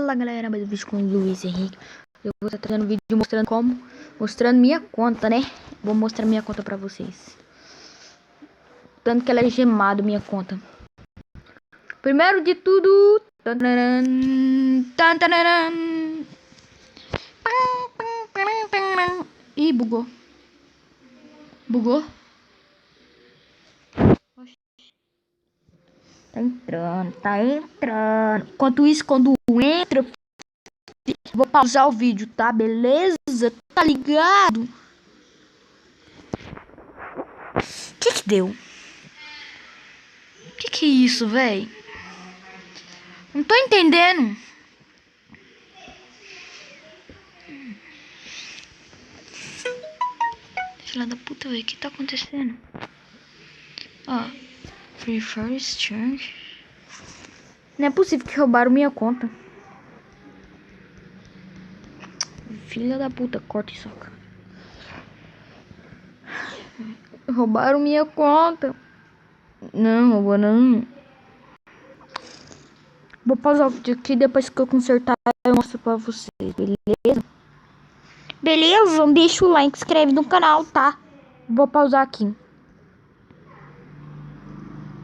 Fala galera, mais um vídeo com o Luiz Henrique. Eu vou estar trazendo um vídeo mostrando minha conta, né? Vou mostrar minha conta pra vocês. Tanto que ela é gemada, minha conta. Primeiro de tudo, ih, bugou. Tá entrando. Enquanto isso, quando entra, vou pausar o vídeo, tá? Beleza? Tá ligado? Que deu? Que é isso, véi? Não tô entendendo. Filha da puta, véi. O que tá acontecendo? Ó. Free Fire Exchange. Não é possível que roubaram minha conta. Filha da puta, corta isso. Roubaram minha conta. Não, roubou não. Vou pausar o vídeo aqui, depois que eu consertar eu mostro pra vocês, beleza? Beleza? Deixa o like, inscreve no canal, tá? Vou pausar aqui.